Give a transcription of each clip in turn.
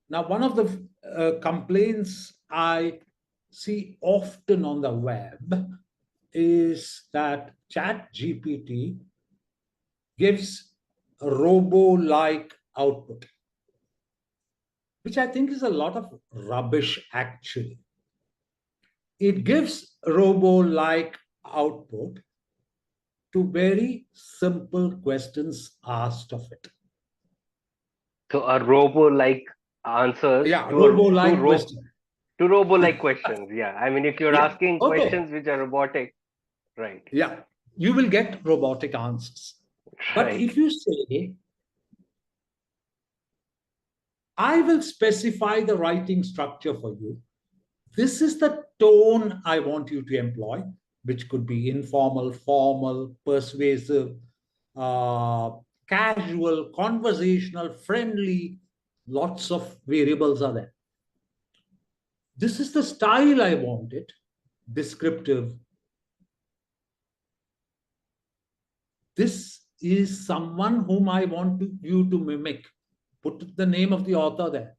Now, one of the complaints I see often on the web is that ChatGPT gives a robo-like output, which I think is a lot of rubbish actually. It gives robo-like output to very simple questions asked of it. So a robo-like answers Yeah, robo-like question. to robo-like questions. Yeah, I mean, if you're Yeah. asking Okay. questions which are robotic, right, Yeah. You will get robotic answers. But right, if you say, I will specify the writing structure for you, this is the tone I want you to employ, which could be informal, formal, persuasive, uh, casual, conversational, friendly. Lots of variables are there. This is the style I want it, descriptive. This is someone whom I want you to mimic. Put the name of the author there.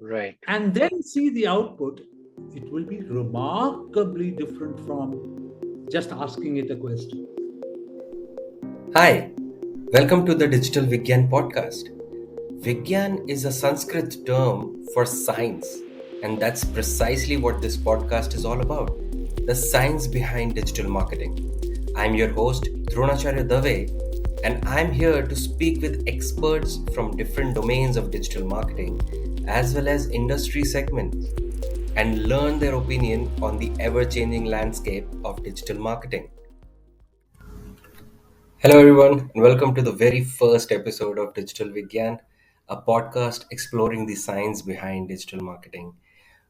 right. And then see the output. It will be remarkably different from just asking it a question. Hi, welcome to the Digital Vigyaan podcast. Vigyaan is a Sanskrit term for science, and that's precisely what this podcast is all about, the science behind digital marketing. I'm your host, Dronacharya Dave, and I'm here to speak with experts from different domains of digital marketing as well as industry segments and learn their opinion on the ever changing landscape of digital marketing. Hello, everyone, and welcome to the very first episode of Digital Vigyaan, a podcast exploring the science behind digital marketing.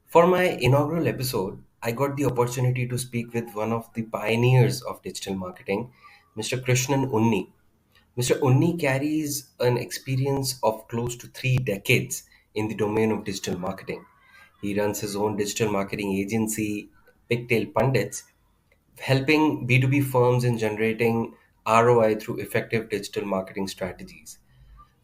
For my inaugural episode, I got the opportunity to speak with one of the pioneers of digital marketing, Mr. Krishnan Unni. Mr. Unni carries an experience of close to 3 decades in the domain of digital marketing. He runs his own digital marketing agency, Pigtail Pundits, helping B2B firms in generating ROI through effective digital marketing strategies.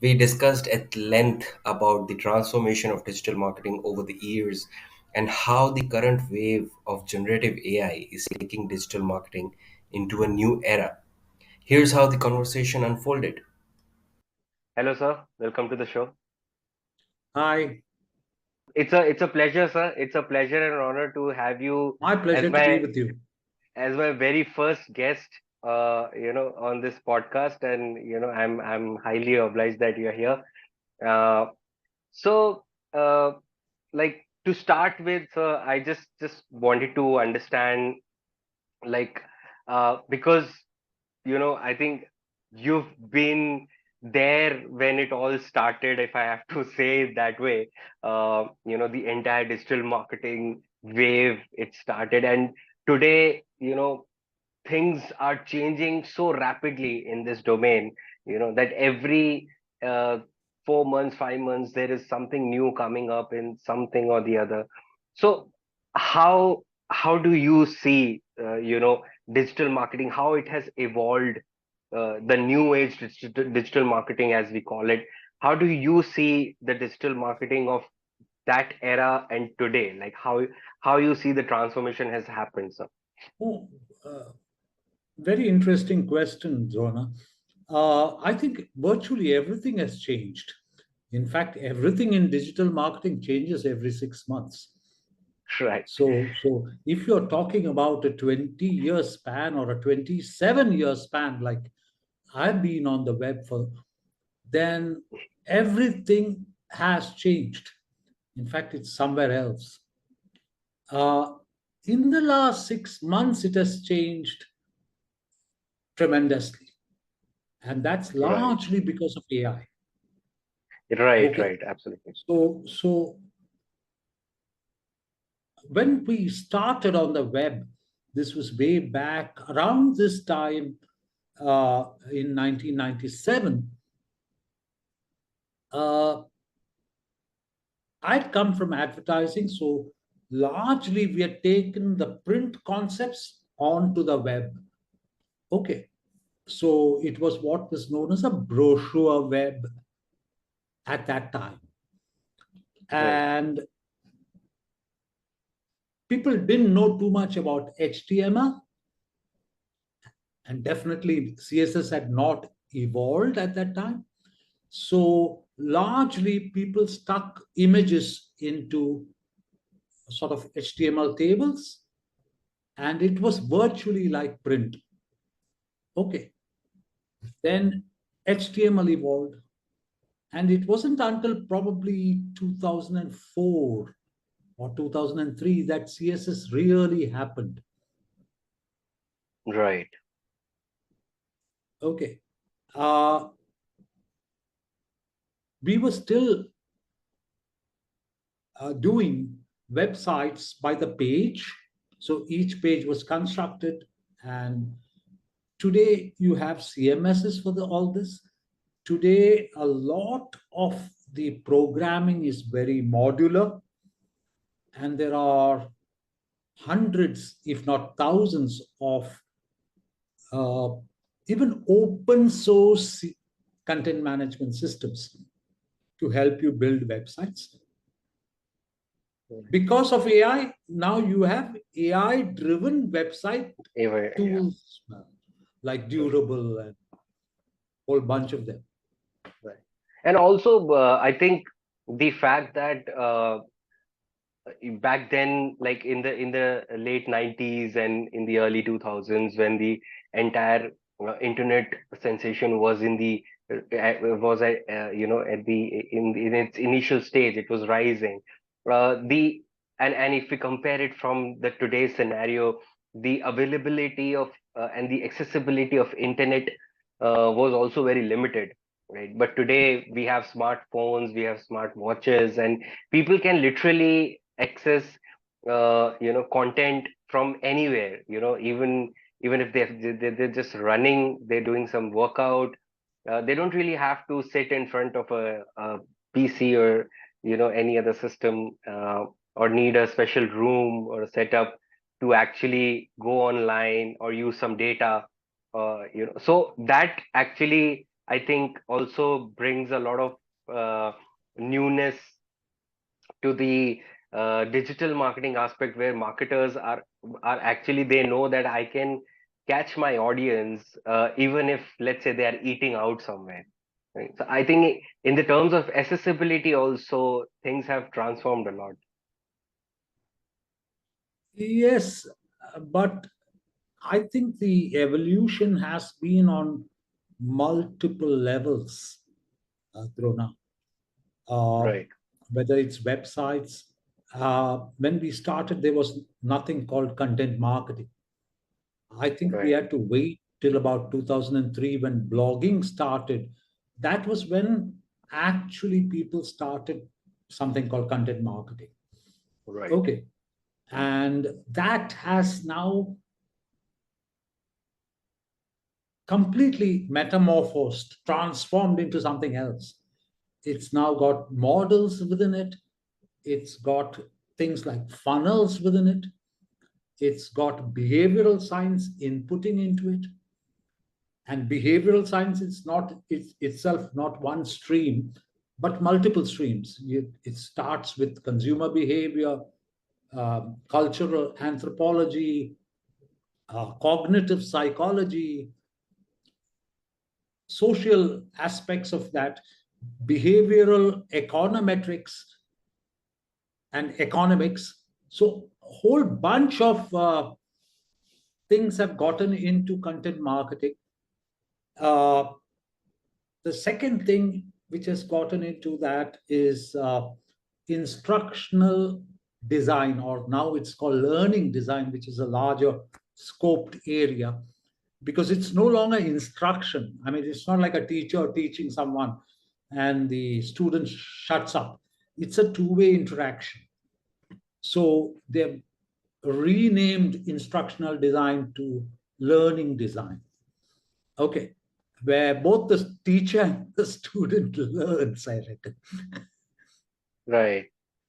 We discussed at length about the transformation of digital marketing over the years and how the current wave of generative AI is taking digital marketing into a new era. Here's how the conversation unfolded. Hello, sir. Welcome to the show. Hi, It's a pleasure, sir. It's a pleasure and honor to have you my as pleasure to be my with you. very first guest. On this podcast, and I'm highly obliged that you're here. Uh, so, uh, like to start with, I just wanted to understand, like, because I think you've been there when it all started, if I have to say it that way. The entire digital marketing wave, it started, and today, things are changing so rapidly in this domain, that every uh, 4 months, 5 months, there is something new coming up in something or the other. So how do you see digital marketing, how it has evolved, the new age digital marketing, as we call it? How do you see the digital marketing of that era and today, like how you see the transformation has happened, sir? Oh, uh, very interesting question, Drona. I think virtually everything has changed. In fact, everything in digital marketing changes every 6 months. Right. So if you're talking about a 20-year span or a 27-year span, like I've been on the web for, then everything has changed. In fact, it's somewhere else. Uh, in the last 6 months, it has changed tremendously. And that's Right. largely because of AI. Right, Okay. right, absolutely. So when we started on the web, this was way back around this time in 1997. Uh, I'd come from advertising, so largely we had taken the print concepts onto the web. Okay, so it was what was known as a brochure web at that time. And people didn't know too much about HTML, and definitely CSS had not evolved at that time. So largely people stuck images into sort of HTML tables, and it was virtually like print. Okay. Then HTML evolved, and it wasn't until probably 2004 or 2003 that CSS really happened. Right. Okay. We were still doing websites by the page. So each page was constructed, and today you have CMSs for all this. Today, a lot of the programming is very modular, and there are hundreds, if not thousands, of uh, even open source content management systems to help you build websites. Because of AI, now you have AI driven website tools like Durable and a whole bunch of them. Right. And also, I think the fact that back then, like in the late 90s and in the early 2000s, when the entire internet sensation was in the was at at the in its initial stage, it was rising. The and if we compare it from the today's scenario, the availability of and the accessibility of internet was also very limited, right? But today we have smartphones, we have smart watches, and people can literally access content from anywhere, even if they're just running, they're doing some workout, they don't really have to sit in front of a PC or any other system, or need a special room or a setup to actually go online or use some data. So that actually, I think, also brings a lot of newness to the digital marketing aspect, where marketers are actually, they know that I can catch my audience, even if, let's say, they are eating out somewhere, right? So I think in the terms of accessibility also, things have transformed a lot. Yes, but I think the evolution has been on multiple levels, Drona. Uh, Right. Whether it's websites, when we started, there was nothing called content marketing. I think we Right. had to wait till about 2003 when blogging started. That was when actually people started something called content marketing. Right. Okay. And that has now completely metamorphosed, transformed into something else. It's now got models within it. It's got things like funnels within it. It's got behavioral science inputting into it. And behavioral science is not it's itself not one stream, but multiple streams. It starts with consumer behavior, cultural anthropology, cognitive psychology, social aspects of that, behavioral econometrics and economics. So a whole bunch of things have gotten into content marketing. Uh, the second thing which has gotten into that is instructional design, or now it's called learning design, which is a larger scoped area, because it's no longer instruction. I mean, it's not like a teacher teaching someone and the student shuts up. It's a two-way interaction. So they've renamed instructional design to learning design. Okay. Where both the teacher and the student learns, I reckon. Right.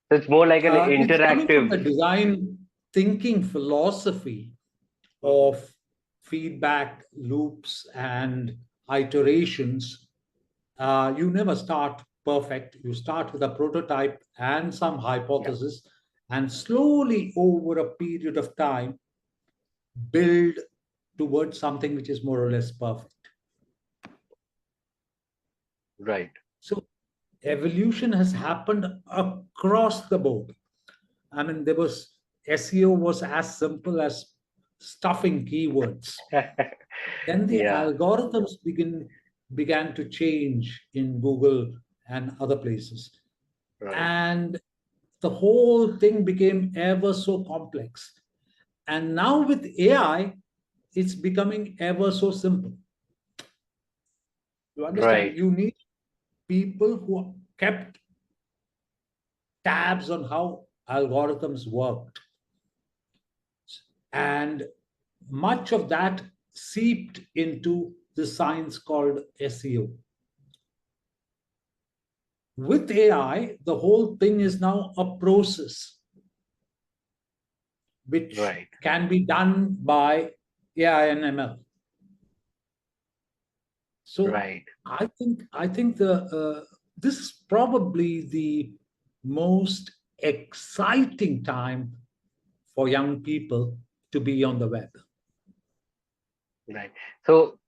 So it's more like an It's coming from interactive. the design thinking philosophy Mhm. of feedback loops and iterations. You never start perfect. You start with a prototype and some hypothesis, and slowly over a period of time, build towards something which is more or less perfect. Right. So evolution has happened across the board. I mean, there was SEO was as simple as stuffing keywords. Then the Yeah. algorithms began to change in Google and other places. Right. And the whole thing became ever so complex. And now with AI, it's becoming ever so simple. You understand? Right. You need people who kept tabs on how algorithms worked. And much of that seeped into the science called SEO. With AI, the whole thing is now a process which Right. can be done by AI and ML. So Right. I think this is probably the most exciting time for young people to be on the web. Right. So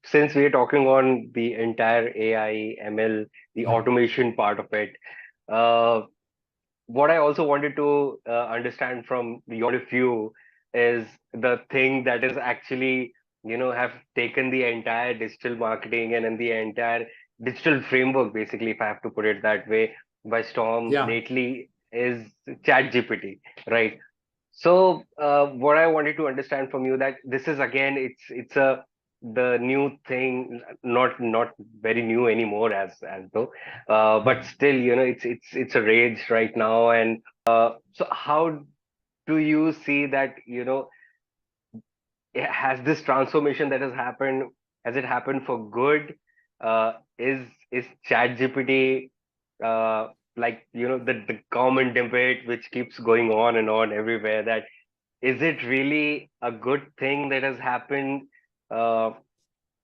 since we are talking on the entire AI, ML, the Yeah, automation part of it, uh, what I also wanted to understand from your point of view is the thing that is actually, have taken the entire digital marketing and the entire digital framework, basically, if I have to put it that way, by storm yeah, lately is ChatGPT, right? So, what I wanted to understand from you that this is again, it's a the new thing, not very new anymore as though, yeah. but still, it's a rage right now. And so, how do you see that? Has this transformation that has happened, has it happened for good? Is ChatGPT like the common debate which keeps going on and on everywhere, that is it really a good thing that has happened uh,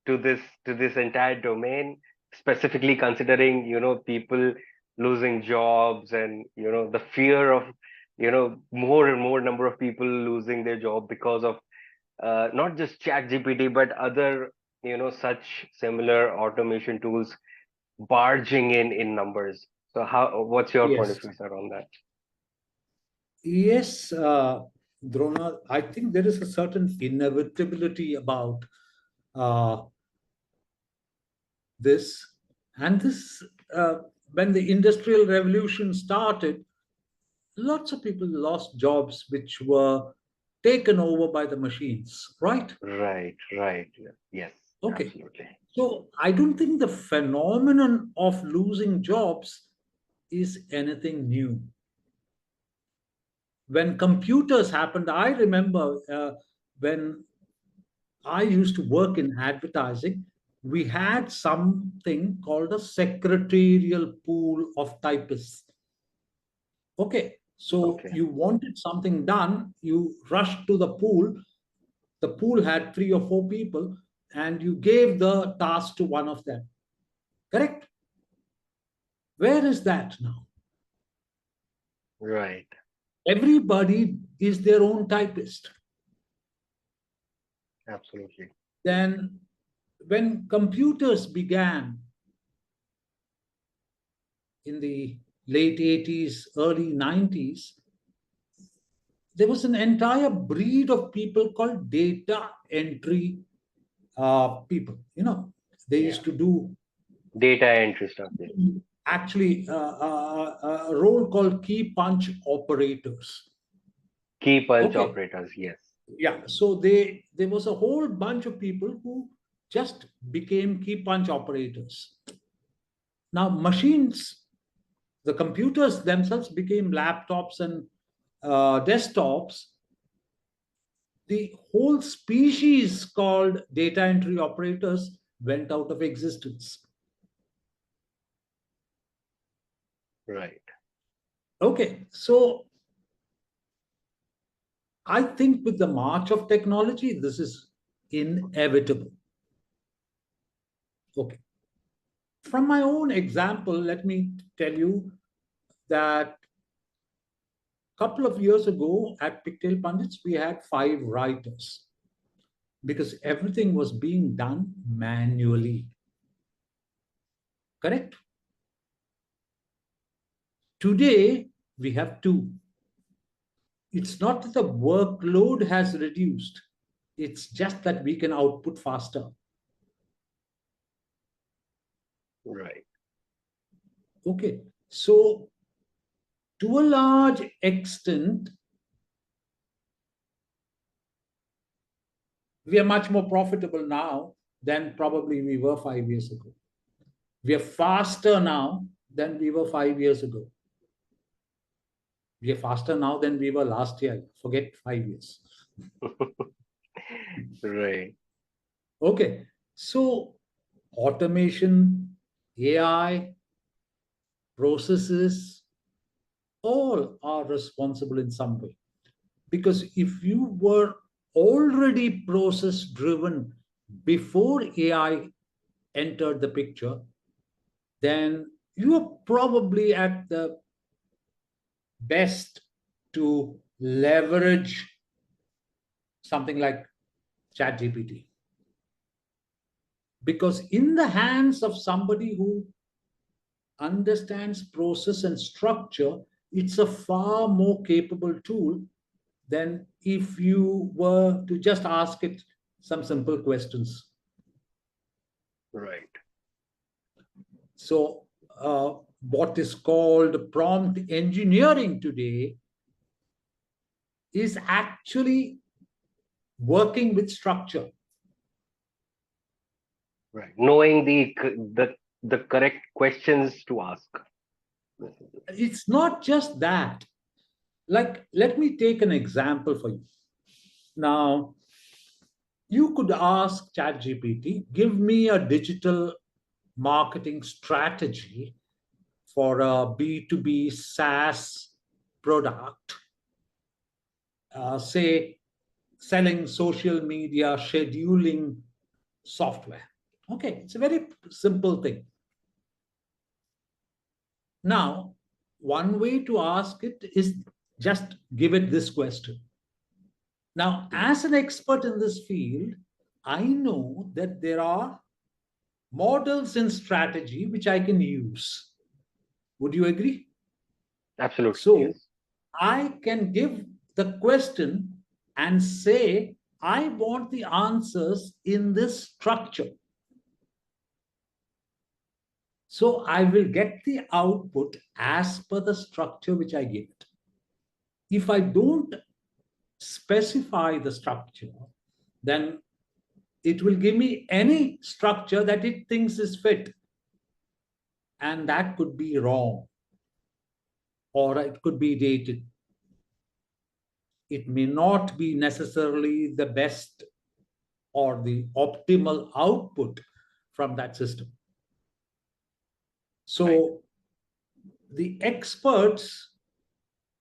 to this entire domain, specifically considering people losing jobs, and the fear of more and more number of people losing their job because of not just chat gpt but other such similar automation tools barging in numbers. So how, what's your point of Yes, view, sir, on that? yes, Drona. I think there is a certain inevitability about uh, this, and this when the industrial revolution started, lots of people lost jobs which were taken over by the machines, right? Right, right. Yes, Okay. absolutely. So I don't think the phenomenon of losing jobs is anything new. When computers happened, I remember when I used to work in advertising, we had something called a secretarial pool of typists. Okay. So Okay. you wanted something done, you rushed to the pool. The pool had three or four people, and you gave the task to one of them. Correct? Where is that now? Right. Everybody is their own typist. Absolutely. Then, when computers began in the late 80s, early 90s, there was an entire breed of people called data entry people. They Yeah. used to do Data entry stuff. Yeah. actually a role called key punch operators. Key punch Okay, operators. Yes. yeah. So there was a whole bunch of people who just became key punch operators. Now machines, the computers themselves became laptops and desktops. The whole species called data entry operators went out of existence. Right. Okay, so I think with the march of technology, this is inevitable. Okay. from my own example, let me tell you that a couple of years ago at Pigtail Pundits, we had 5 writers because everything was being done manually. Correct? Today, we have 2. It's not that the workload has reduced. It's just that we can output faster. Right. Okay. So, to a large extent, we are much more profitable now than probably we were 5 years ago. We are faster now than we were 5 years ago. We are faster now than we were last year. Forget 5 years. Right. Okay. So, automation, AI, processes, all are responsible in some way. Because if you were already process driven before AI entered the picture, then you are probably at the best to leverage something like ChatGPT. Because in the hands of somebody who understands process and structure, it's a far more capable tool than if you were to just ask it some simple questions. Right. So, what is called prompt engineering today is actually working with structure. Right. Knowing the correct questions to ask. It's not just that. Like, let me take an example for you. Now, you could ask ChatGPT, give me a digital marketing strategy for a B2B SaaS product, say, selling social media scheduling software. Okay, it's a very simple thing. Now, one way to ask it is just give it this question. Now, as an expert in this field, I know that there are models in strategy which I can use. Would you agree? Absolutely. So, Yes. I can give the question and say, I want the answers in this structure. So I will get the output as per the structure which I give it. If I don't specify the structure, then it will give me any structure that it thinks is fit. And that could be wrong, or it could be dated. It may not be necessarily the best or the optimal output from that system. So Right. the experts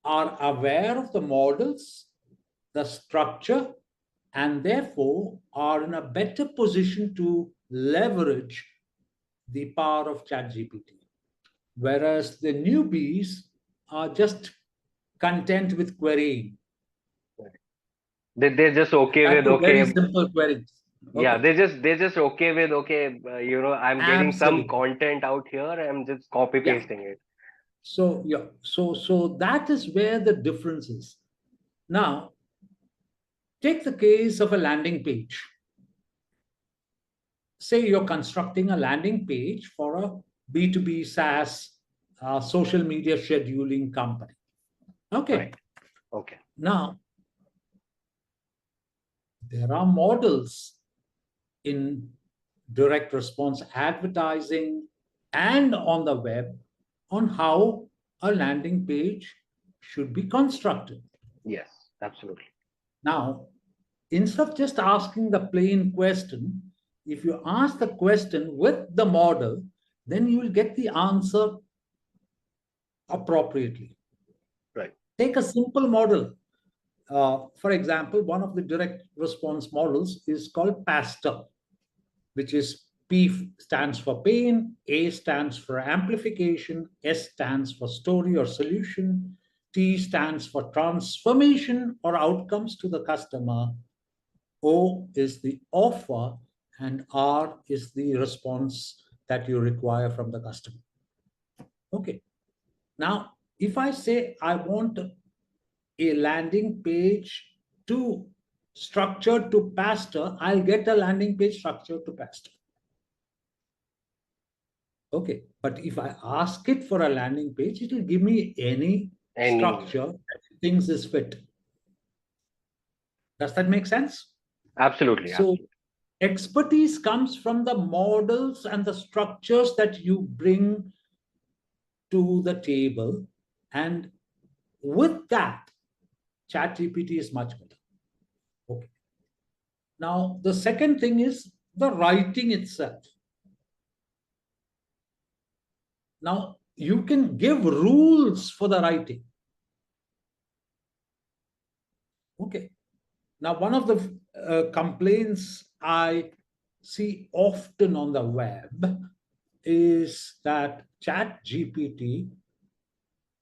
are aware of the models, the structure, and therefore are in a better position to leverage the power of ChatGPT. Whereas the newbies are just content with querying. They're just okay That with too, very okay. simple queries. Yeah, Okay, they're just okay with okay. I'm getting some absolutely. content out here. I'm just copy Yeah. pasting it. So yeah, so that is where the difference is. Now, take the case of a landing page. Say you're constructing a landing page for a B2B SaaS social media scheduling company. Okay. Right. Okay. Now, there are models in direct response advertising and on the web on how a landing page should be constructed. Yes. Absolutely. Now, instead of just asking the plain question, if you ask the question with the model, then you will get the answer appropriately. Right. Take a simple model. For example, one of the direct response models is called PASTER, which is stands for pain, A stands for amplification, S stands for story or solution, T stands for transformation or outcomes to the customer, O is the offer, and R is the response that you require from the customer. Okay. Now, if I say I want a landing page to structured to pastor, I'll get a landing page structured to pastor. Okay, but if I ask it for a landing page, it will give me any structure that it thinks is fit. Does that make sense? Absolutely. So Absolutely. expertise comes from the models and the structures that you bring to the table. And with that, ChatGPT is much better. Okay. Now, the second thing is the writing itself. Now, you can give rules for the writing. Okay. Now, one of the complaints I see often on the web is that ChatGPT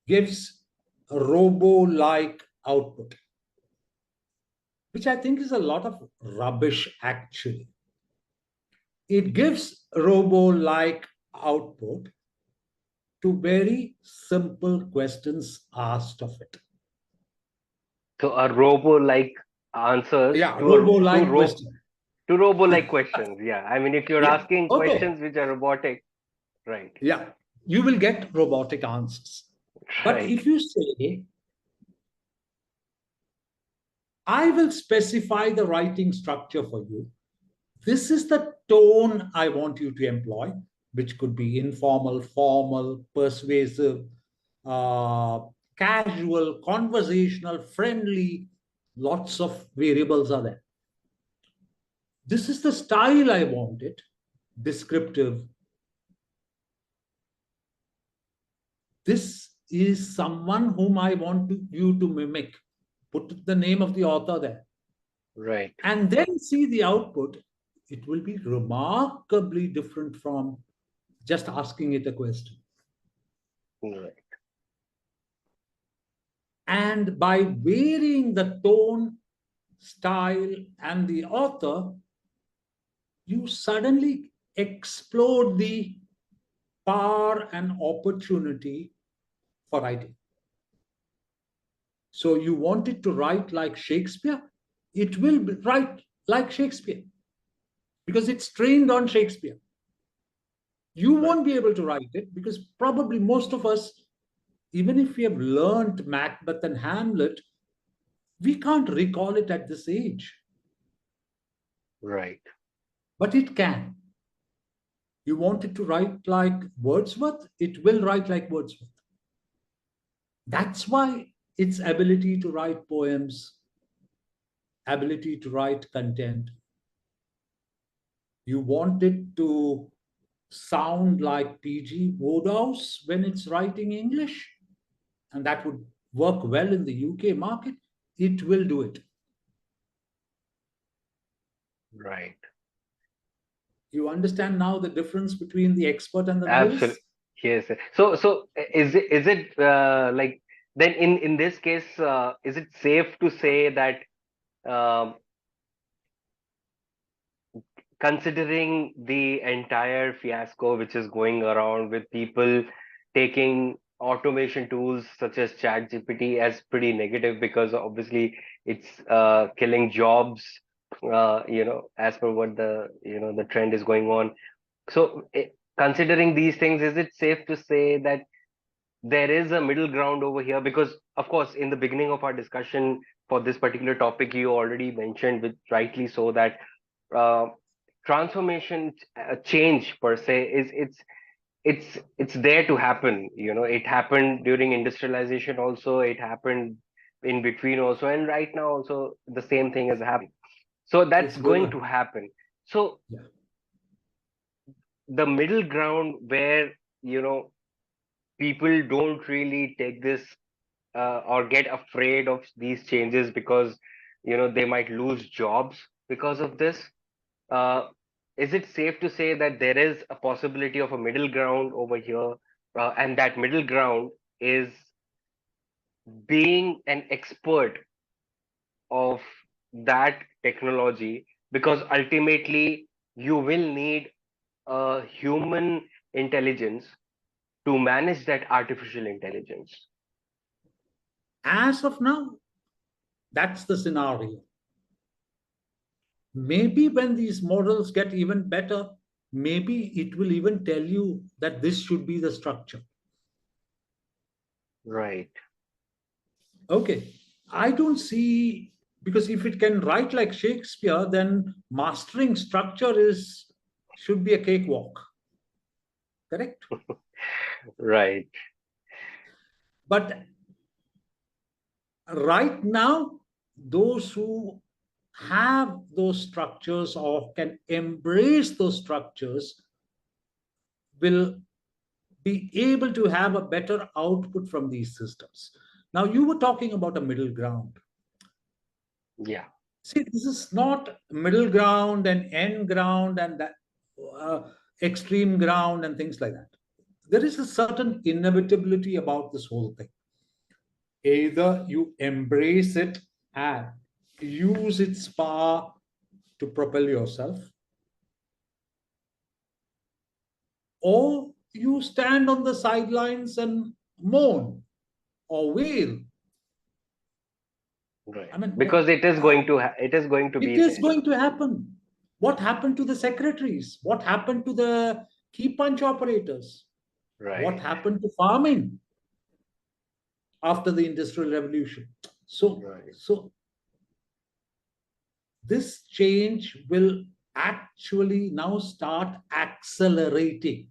gives a robo-like output, which I think is a lot of rubbish, actually. It gives robo-like output to very simple questions asked of it. So a robo-like answers Yeah, to robo-like question. to robo-like questions. Yeah, I mean, if you're Yeah, asking okay. questions which are robotic, right? Yeah, you will get robotic answers. But Right. if you say, I will specify the writing structure for you, this is the tone I want you to employ, which could be informal, formal, persuasive, uh, casual, conversational, friendly, lots of variables are there. This is the style I want it, descriptive. This is someone whom I want you to mimic. Put the name of the author there. Right. And then see the output. It will be remarkably different from just asking it a question. Right. And by varying the tone, style, and the author, you suddenly explode the power and opportunity for writing. So you want it to write like Shakespeare? It will write like Shakespeare because it's trained on Shakespeare. You won't be able to write it because probably most of us, even if we have learned Macbeth and Hamlet, we can't recall it at this age. Right. But it can. You want it to write like Wordsworth? It will write like Wordsworth. That's why its ability to write poems, ability to write content. You want it to sound like P.G. Wodehouse when it's writing English, and that would work well in the UK market. It will do it. Right. You understand now the difference between the expert and the Absolutely. novice? Yes. So is it like then in this case is it safe to say that um, considering the entire fiasco which is going around with people taking automation tools such as ChatGPT as pretty negative because obviously it's killing jobs, as per what the trend is going on. So, considering these things, is it safe to say that there is a middle ground over here? Because, of course, in the beginning of our discussion for this particular topic, you already mentioned, with rightly so, that uh, transformation, change per se, is it's there to happen. It happened during industrialization, also. It happened in between, also, and right now, also, the same thing is happening. So that's It's going going to, to happen. So yeah. the middle ground where people don't really take this or get afraid of these changes because they might lose jobs because of this, uh, is it safe to say that there is a possibility of a middle ground over here, and that middle ground is being an expert of that technology, because ultimately you will need a human intelligence to manage that artificial intelligence. As of now, that's the scenario. Maybe when these models get even better, maybe it will even tell you that this should be the structure. Right. Okay, I don't see, because if it can write like Shakespeare, then mastering structure is should be a cakewalk. Correct? Right. But right now, those who have those structures or can embrace those structures will be able to have a better output from these systems. Now, you were talking about a middle ground. Yeah. See, this is not middle ground and end ground and that uh, extreme ground and things like that. There is a certain inevitability about this whole thing. Either you embrace it and use its power to propel yourself, or you stand on the sidelines and moan or wail. Right. I mean, Because it is going to it be is there. going to happen. What happened to the secretaries? What happened to the key punch operators? What Right. happened to farming after the industrial revolution? So, Right. so this change will actually now start accelerating,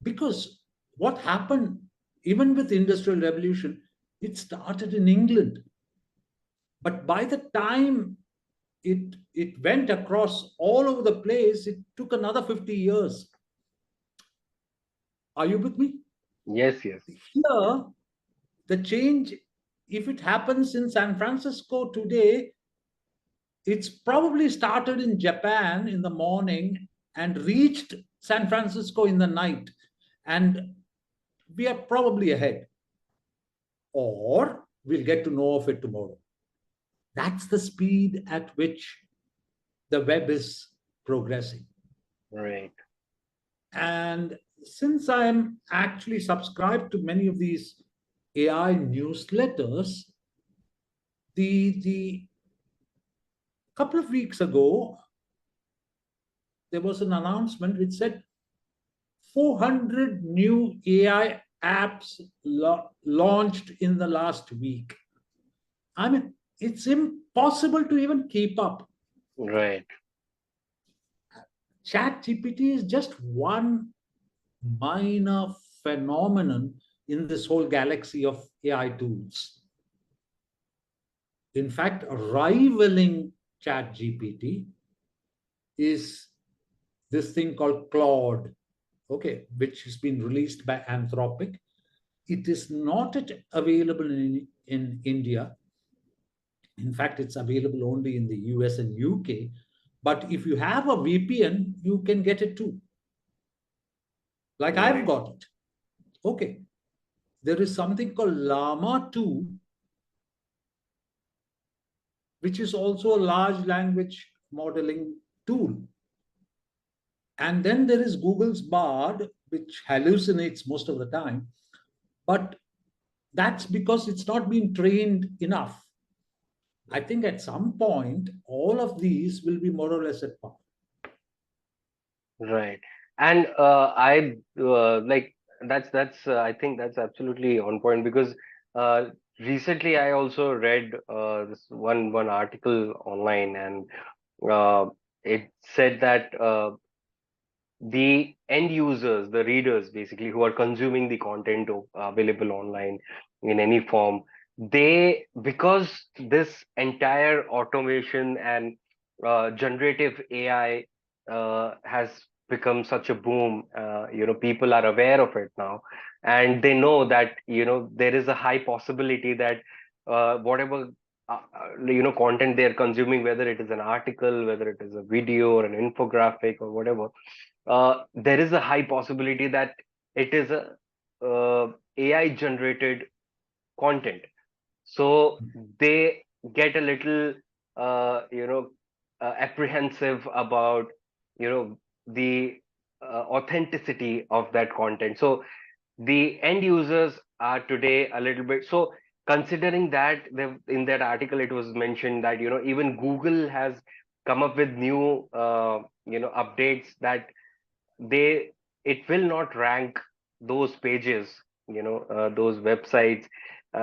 because what happened even with industrial revolution, it started in England, but by the time it went across all over the place, it took another 50 years. Are you with me? Yes, yes. Here, the change, if it happens in San Francisco today, it's probably started in Japan in the morning and reached San Francisco in the night. And we are probably ahead, or we'll get to know of it tomorrow. That's the speed at which the web is progressing. Right. And since I'm actually subscribed to many of these AI newsletters, the couple of weeks ago, there was an announcement which said 400 new AI apps launched in the last week. I mean, it's impossible to even keep up. Right. ChatGPT is just one minor phenomenon in this whole galaxy of AI tools. In fact, rivaling ChatGPT is this thing called Claude, okay, which has been released by Anthropic. It is not available in India. In fact, it's available only in the US and UK. But if you have a VPN, you can get it too. Like I've Right. got it. Okay. There is something called Llama 2, which is also a large language modeling tool. And then there is Google's Bard, which hallucinates most of the time. But that's because it's not been trained enough. I think at some point, all of these will be more or less at par. Right. And I like I think that's absolutely on point, because uh, recently I also read this one article online, and uh, it said that the end users, the readers basically, who are consuming the content available online in any form, they, because this entire automation and generative AI has become such a boom, people are aware of it now, and they know that there is a high possibility that whatever content they are consuming, whether it is an article, whether it is a video or an infographic or whatever, there is a high possibility that it is a AI generated content. So they get a little apprehensive about the authenticity of that content. So the end users are today a little bit so, considering that in that article it was mentioned that even Google has come up with new updates that they it will not rank those pages, those websites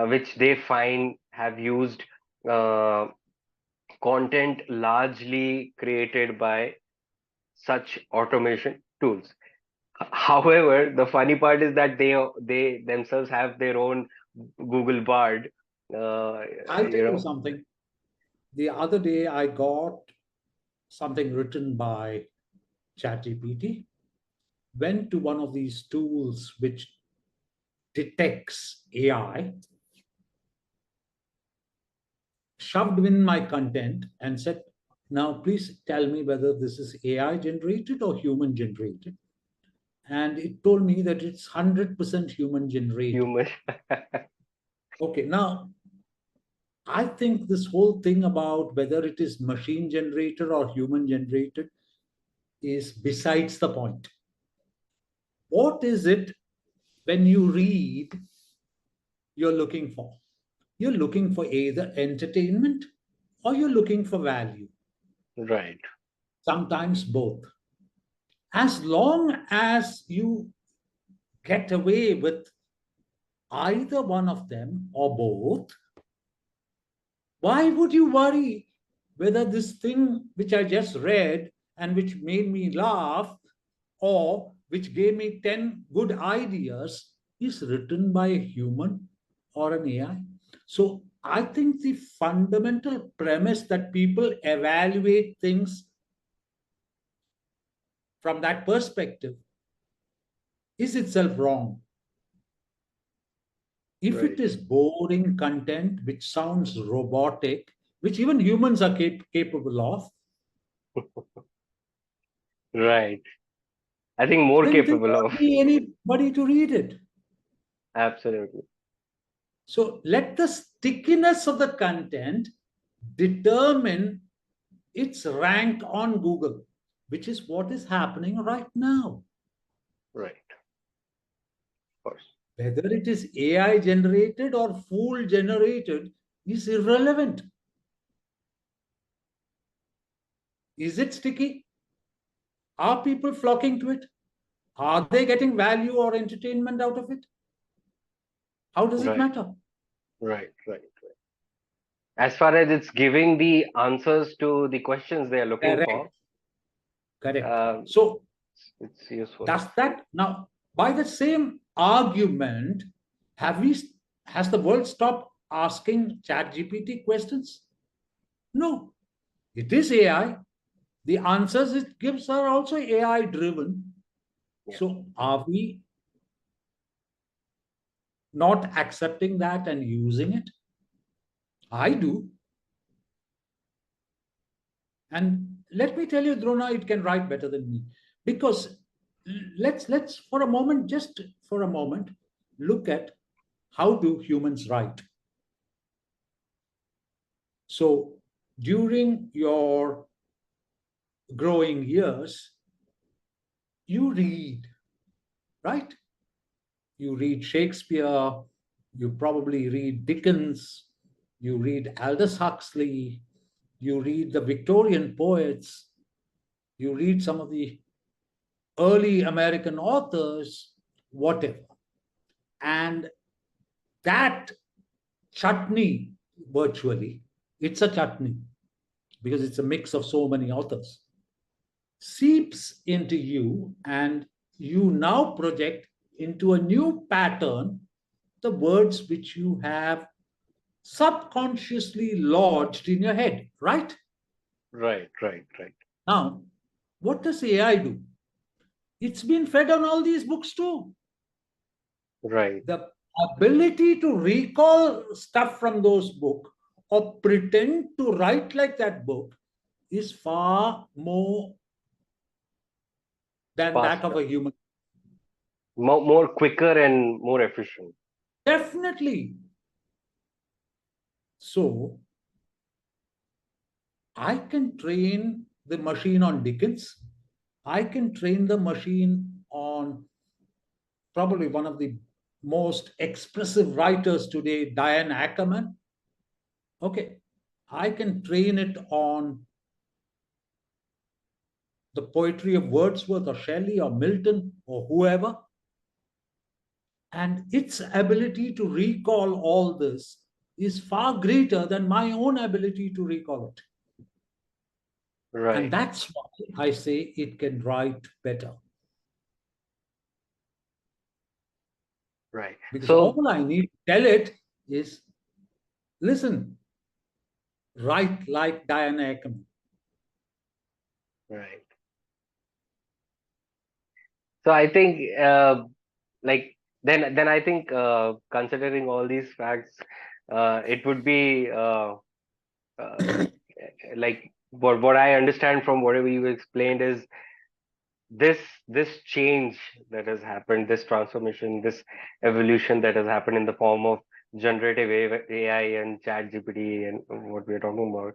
which they find have used uh, content largely created by such automation tools. However, the funny part is that they themselves have their own Google Bard. Uh, I'll tell you you know, something. The other day, I got something written by ChatGPT, went to one of these tools which detects AI, shoved in my content, and said, now please tell me whether this is AI generated or human generated. And it told me that it's 100% human generated. human. Okay, now I think this whole thing about whether it is machine generated or human generated is besides the point. What is it when you read you're looking for? You're looking for either entertainment or you're looking for value, Right, sometimes both. As long as you get away with either one of them or both, why would you worry whether this thing which I just read and which made me laugh or which gave me 10 good ideas is written by a human or an AI? So I think the fundamental premise that people evaluate things from that perspective is itself wrong. If it right, is boring content which sounds robotic, which even humans are capable of, right. I think more then there capable of. won't be anybody to read it. Absolutely. So let the stickiness of the content determine its rank on Google, which is what is happening right now. Right, of course. Whether it is AI generated or fool generated is irrelevant. Is it sticky? Are people flocking to it? Are they getting value or entertainment out of it? How does it Right, matter? right, right. As far as it's giving the answers to the questions they are looking Correct. for, Correct. um, So it's useful. does that now, by the same argument, have we has the world stopped asking ChatGPT questions? No, it is AI. The answers it gives are also AI driven. Yeah, So are we not accepting that and using it? I do. And let me tell you, Drona, it can write better than me. Because let's for a moment, just for a moment, look at how do humans write. So during your growing years, you read, right? You read Shakespeare, you probably read Dickens, you read Aldous Huxley, you read the Victorian poets, you read some of the early American authors, whatever. And that chutney, virtually, it's a chutney because it's a mix of so many authors, seeps into you, and you now project into a new pattern the words which you have subconsciously lodged in your head, right? right, right, right, Now, what does AI do? It's been fed on all these books too. right, The ability to recall stuff from those books or pretend to write like that book is far more than that of Faster, a human. more quicker and more efficient. Definitely. So I can train the machine on Dickens. I can train the machine on probably one of the most expressive writers today, Diane Ackerman. Okay. I can train it on the poetry of Wordsworth or Shelley or Milton or whoever. And its ability to recall all this is far greater than my own ability to recall it. And Right, that's why I say it can write better. right. Because So, all I need to tell it is listen, write like Diana Ackerman. right. So I think, like, then I think, considering all these facts, it would be uh, like what I understand from whatever you explained is this this change that has happened, this transformation, this evolution that has happened in the form of generative AI and ChatGPT and what we're talking about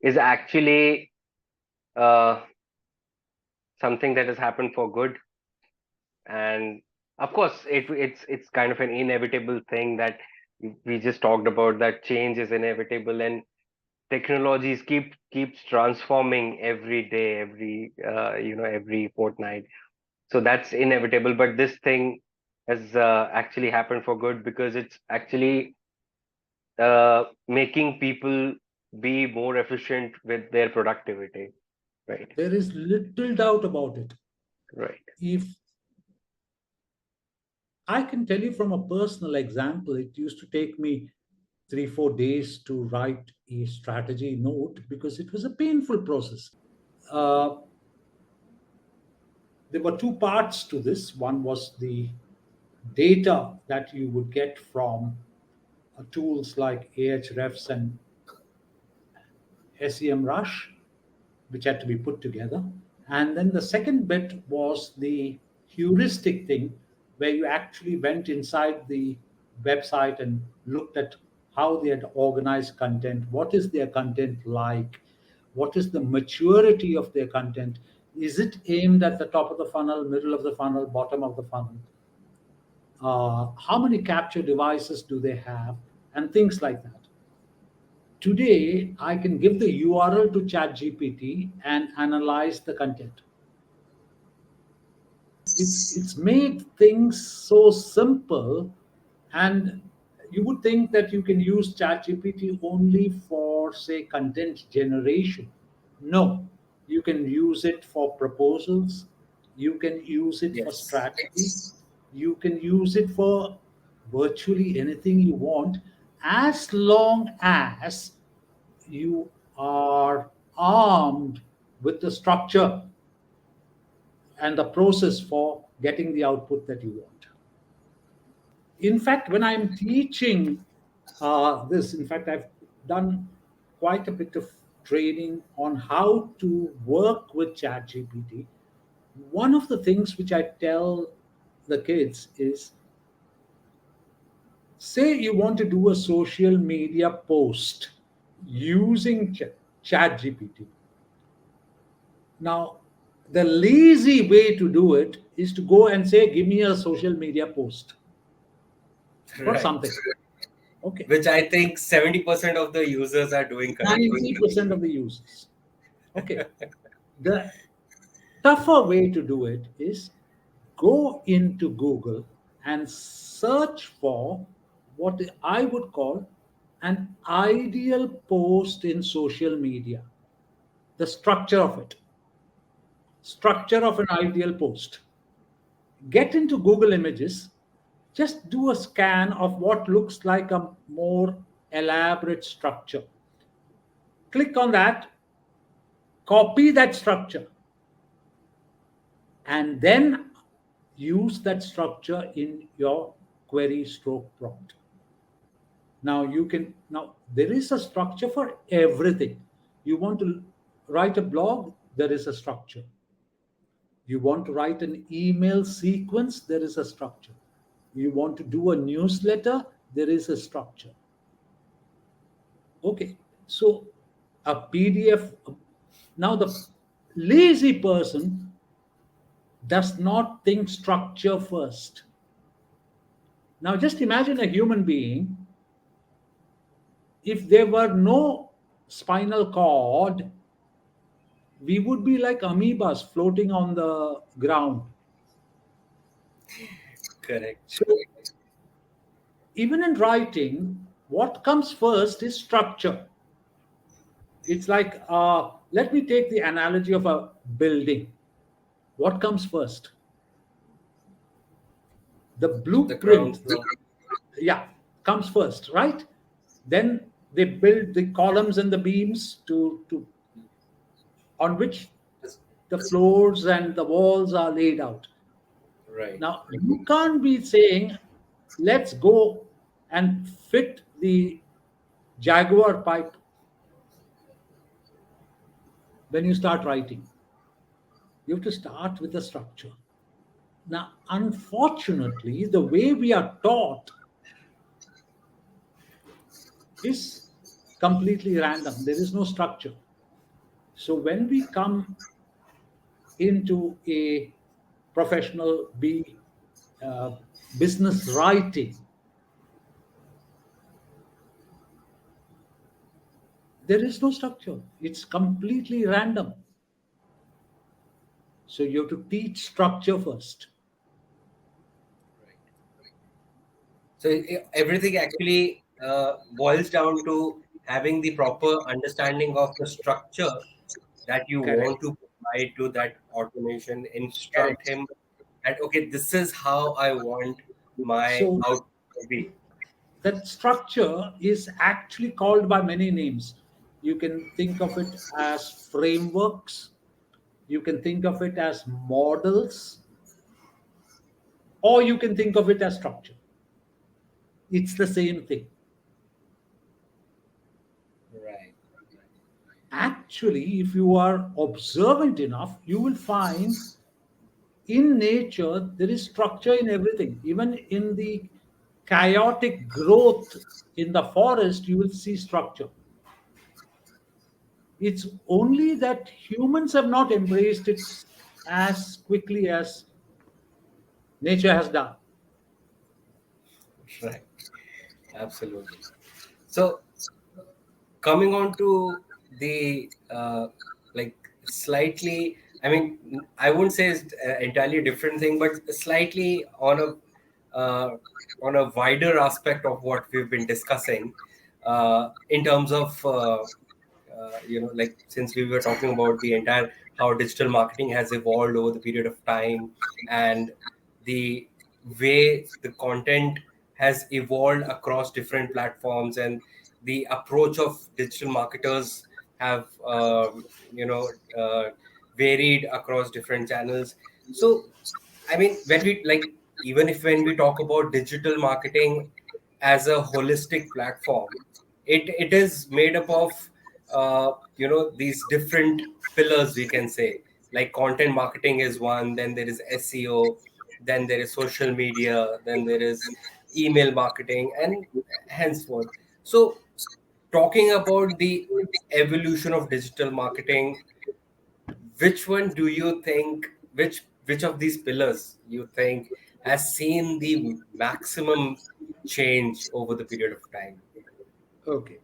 is actually uh, something that has happened for good. And of course, it's kind of an inevitable thing that we just talked about, that change is inevitable and technologies keeps transforming every day, every fortnight. So that's inevitable, but this thing has actually happened for good because it's actually making people be more efficient with their productivity. Right, There is little doubt about it. right, If I can tell you from a personal example, it used to take me 3, 4 days to write a strategy note because it was a painful process. Uh, there were two parts to this. One was the data that you would get from tools like Ahrefs and SEMrush, which had to be put together. And then the second bit was the heuristic thing, where you actually went inside the website and looked at how they had organized content, what is their content like, what is the maturity of their content, is it aimed at the top of the funnel, middle of the funnel, bottom of the funnel, how many capture devices do they have, and things like that. Today, I can give the URL to ChatGPT and analyze the content. It's made things so simple, and you would think that you can use ChatGPT only for, say, content generation. No, you can use it for proposals, you can use it for Yes. strategy, you can use it for virtually anything you want, as long as you are armed with the structure and the process for getting the output that you want. In fact, when I'm teaching this, in fact, I've done quite a bit of training on how to work with ChatGPT. One of the things which I tell the kids is, say you want to do a social media post using ChatGPT. Now, the lazy way to do it is to go and say, give me a social media post for Right. something. Okay. Which I think 70% of the users are doing currently. 90% of the users. Okay. The tougher way to do it is go into Google and search for what I would call an ideal post in social media, the structure of it, structure of an ideal post. Get into Google Images, just do a scan of what looks like a more elaborate structure. Click on that, copy that structure, and then use that structure in your query stroke prompt. Now there is a structure for everything. You want to write a blog, there is a structure. You want to write an email sequence, there is a structure. You want to do a newsletter, there is a structure. Okay, so a PDF. Now, the lazy person does not think structure first. Now, just imagine a human being. If there were no spinal cord, we would be like amoebas floating on the ground. Correct. So, even in writing, what comes first is structure. It's like, let me take the analogy of a building. What comes first? The The ground blueprint, floor. yeah, comes first, right? Then they build the columns and the beams to on which Yes. the floors and the walls are laid out. Right. Now you can't be saying, let's go and fit the Jaguar pipe when you start writing. You have to start with the structure. Now, unfortunately, the way we are taught is completely random. There is no structure. So when we come into a professional uh, business writing, there is no structure. It's completely random. So you have to teach structure first. So everything actually boils down to having the proper understanding of the structure that you want Correct. to provide to that automation, instruct Correct. him that, okay, this is how I want my So output to be. that structure is actually called by many names. You can think of it as frameworks, you can think of it as models, or you can think of it as structure. It's the same thing. Right. Actually, if you are observant enough, you will find in nature there is structure in everything. Even in the chaotic growth in the forest, you will see structure. It's only that humans have not embraced it as quickly as nature has done. Right. Absolutely. So coming on to the like slightly, I mean, I wouldn't say it's entirely different thing, but slightly on a wider aspect of what we've been discussing in terms of like since we were talking about the entire how digital marketing has evolved over the period of time, and the way the content has evolved across different platforms, and the approach of digital marketers have varied across different channels. So I mean, when we like, even if when we talk about digital marketing as a holistic platform, it is made up of these different pillars, we can say. Like content marketing is one, then there is SEO, then there is social media, then there is email marketing, and henceforth. So talking about the evolution of digital marketing, which one do you think, which of these pillars you think has seen the maximum change over the period of time? Okay.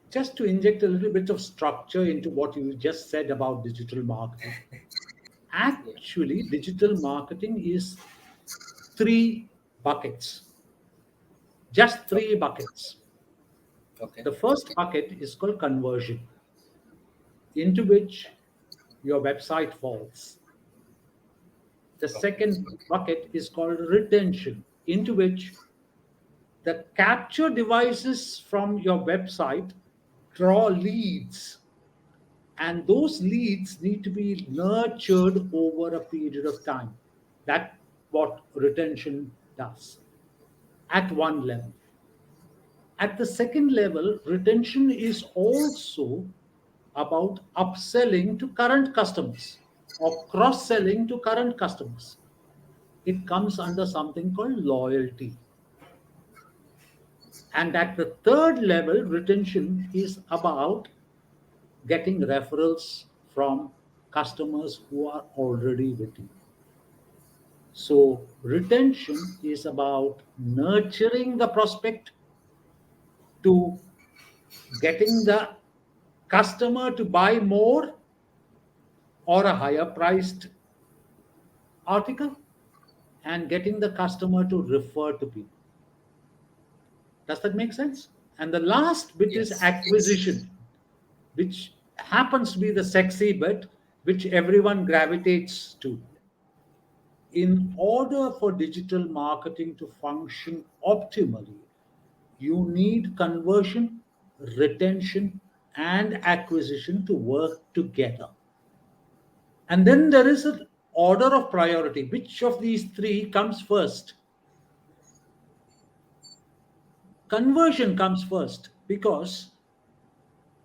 Just to inject a little bit of structure into what you just said about digital marketing. Yeah. Actually, digital marketing is three buckets, just three Okay. buckets. Okay. The first bucket is called conversion, into which your website falls. The Okay. second bucket is called retention, into which the capture devices from your website draw leads, and those leads need to be nurtured over a period of time. That's what retention does. at one level. At the second level, retention is also about upselling to current customers or cross selling to current customers. It comes under something called loyalty. And at the third level, retention is about getting referrals from customers who are already with you. So, retention is about nurturing the prospect to getting the customer to buy more or a higher priced article and getting the customer to refer to people. Does that make sense? And the last bit is Yes. acquisition, which happens to be the sexy bit, which everyone gravitates to. In order for digital marketing to function optimally, you need conversion, retention, and acquisition to work together. And then there is an order of priority. Which of these three comes first? Conversion comes first because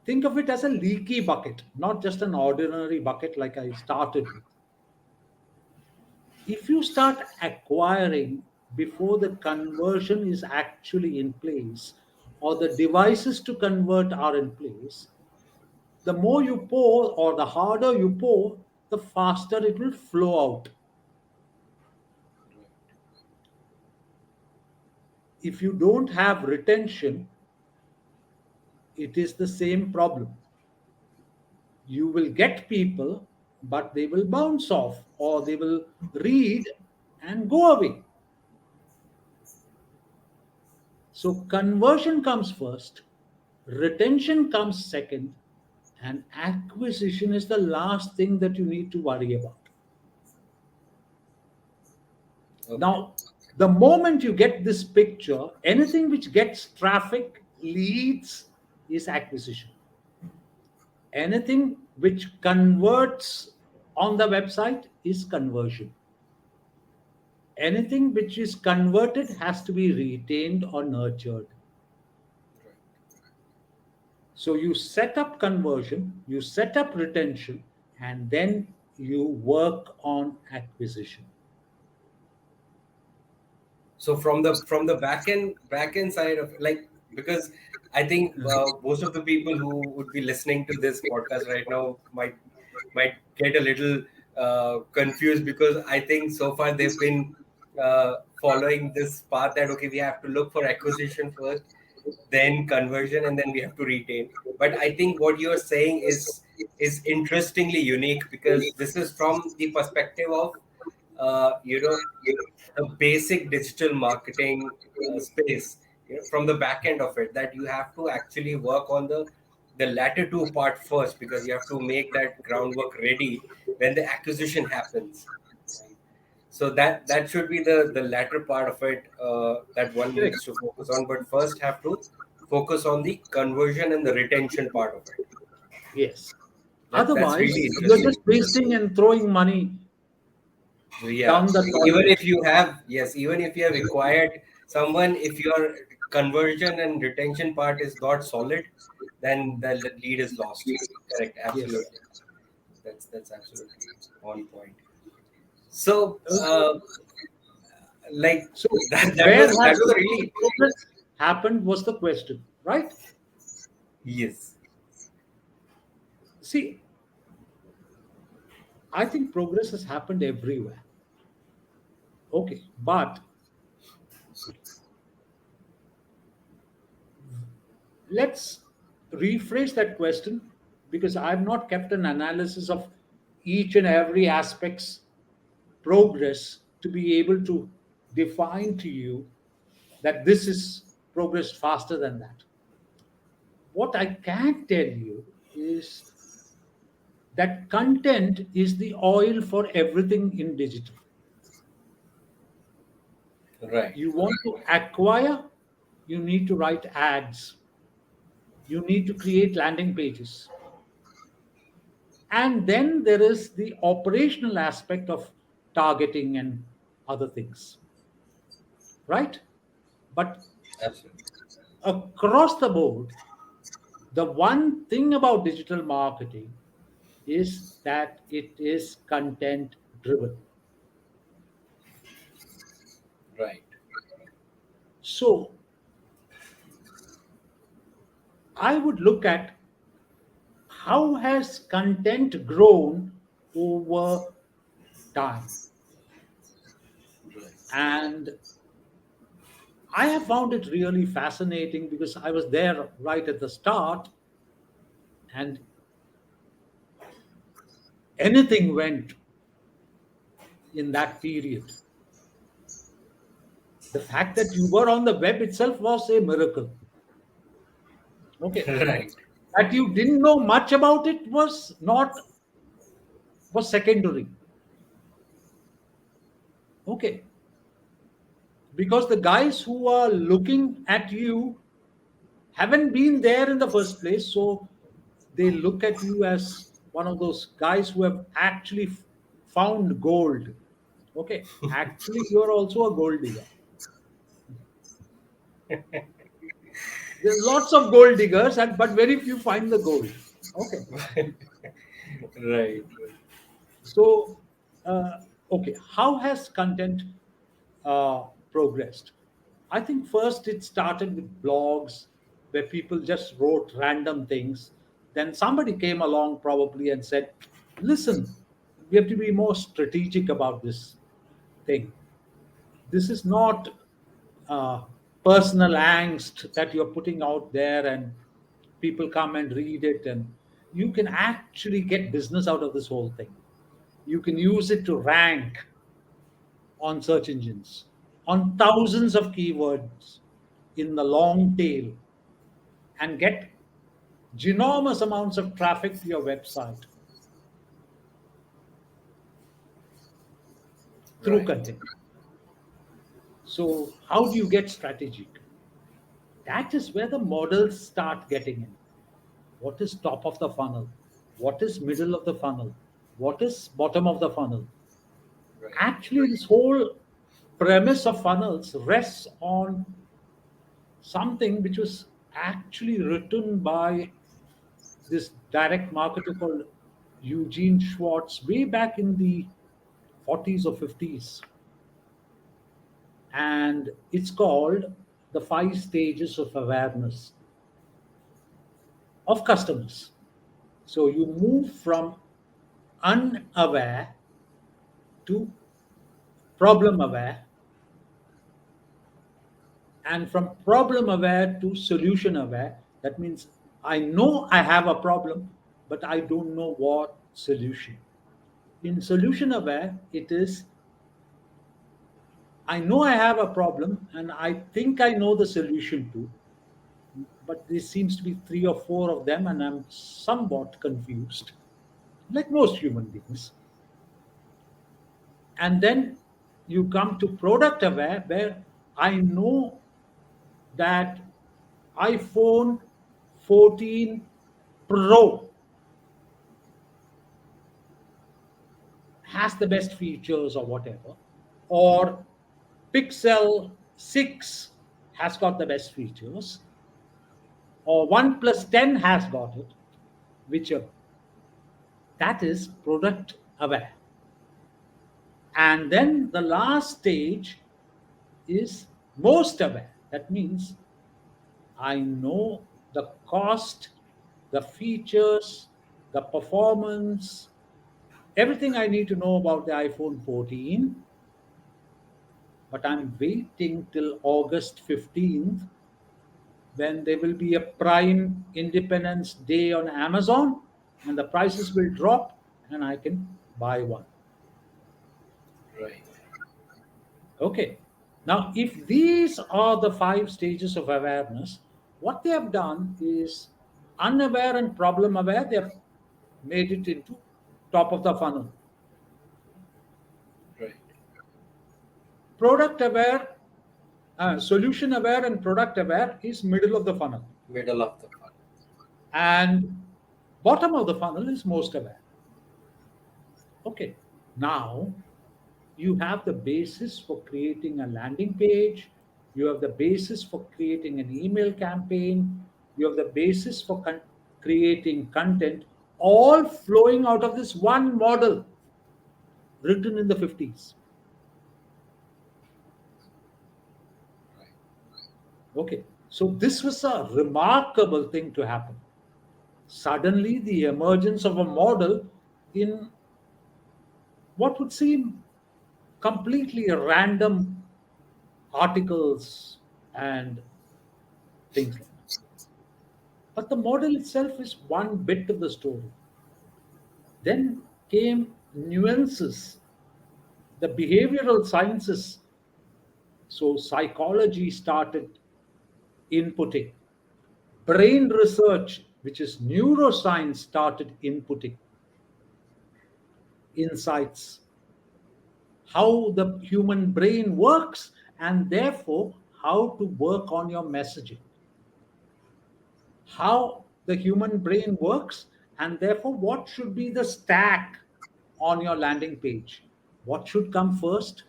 think of it as a leaky bucket, not just an ordinary bucket like I started with. If you start acquiring before the conversion is actually in place or the devices to convert are in place, the more you pour or the harder you pour, the faster it will flow out. If you don't have retention, it is the same problem. You will get people, but they will bounce off or they will read and go away. So, conversion comes first, retention comes second, and acquisition is the last thing that you need to worry about. Okay. Now, the moment you get this picture, anything which gets traffic, leads, is acquisition. Anything which converts on the website is conversion. Anything which is converted has to be retained or nurtured. So you set up conversion, you set up retention, and then you work on acquisition. So from the back end side of, like, because I think most of the people who would be listening to this podcast right now might get a little confused, because I think so far they've been following this path that, okay, we have to look for acquisition first, then conversion, and then we have to retain. But I think what you're saying is interestingly unique, because this is from the perspective of the basic digital marketing space, from the back end of it, that you have to actually work on the latter two part first, because you have to make that groundwork ready when the acquisition happens, right? So that should be the latter part of it, that one Correct. needs to focus on, but first have to focus on the conversion and the retention part of it. Yes. That's Otherwise, really you're just interesting. wasting and throwing money Yeah, down the even toilet. if you have, yes, even if you have acquired someone, if your conversion and retention part is not solid, then the lead is lost. Correct, Yes. absolutely. That's absolutely on point. So, So, like, so that where was has the a really, progress happened was the question, right? yes. See, I think progress has happened everywhere. Okay, but let's rephrase that question because I've not kept an analysis of each and every aspect's progress to be able to define to you that this is progressed faster than that. What I can tell you is that content is the oil for everything in digital. Right. You want to acquire, you need to write ads, you need to create landing pages. And then there is the operational aspect of targeting and other things, right? But Absolutely. across the board, the one thing about digital marketing is that it is content driven. Right. So I would look at how has content grown over time. Right. And I have found it really fascinating because I was there right at the start, and anything went in that period. The fact that you were on the web itself was a miracle. Okay. Right. That you didn't know much about it was not, was secondary. Okay. Because the guys who are looking at you haven't been there in the first place. So they look at you as one of those guys who have actually found gold. Okay. Actually, you're also a gold digger. There are lots of gold diggers, and but very few find the gold. Okay. Right. So, okay, how has content uh, progressed? I think first it started with blogs where people just wrote random things. Then somebody came along probably and said, listen, we have to be more strategic about this thing. This is not uh, personal angst that you're putting out there and people come and read it, and you can actually get business out of this whole thing. You can use it to rank on search engines on thousands of keywords in the long tail and get ginormous amounts of traffic to your website through Right. content. So, how do you get strategic? That is where the models start getting in. What is top of the funnel? What is middle of the funnel? What is bottom of the funnel? Right. Actually, this whole premise of funnels rests on something which was actually written by this direct marketer called Eugene Schwartz way back in the 40s or 50s. And it's called the 5 stages of awareness of customers. So you move from unaware to problem aware, and from problem aware to solution aware. That means I know I have a problem, but I don't know what solution. In solution aware, it is I know I have a problem and I think I know the solution too, but there seems to be three or four of them and I'm somewhat confused, like most human beings. And then you come to product aware, where I know that iPhone 14 Pro has the best features or whatever, or Pixel 6 has got the best features, or OnePlus 10 has got it, whichever. That is product aware. And then the last stage is most aware. That means I know the cost, the features, the performance, everything I need to know about the iPhone 14, but I'm waiting till August 15th when there will be a Prime Independence Day on Amazon and the prices will drop and I can buy one. Right. Okay. Now, if these are the 5 stages of awareness, what they have done is unaware and problem aware, they have made it into top of the funnel. Right. Product aware, solution aware, and product aware is middle of the funnel. Middle of the funnel. And bottom of the funnel is most aware. Okay. Now, you have the basis for creating a landing page, you have the basis for creating an email campaign, you have the basis for creating content, all flowing out of this one model written in the 50s. Okay, so this was a remarkable thing to happen. Suddenly, the emergence of a model in what would seem completely random articles and things like that. But the model itself is one bit of the story. Then came nuances, the behavioral sciences. So psychology started inputting. Brain research, which is neuroscience, started inputting insights, how the human brain works, and therefore how to work on your messaging, how the human brain works, and therefore what should be the stack on your landing page. What should come first?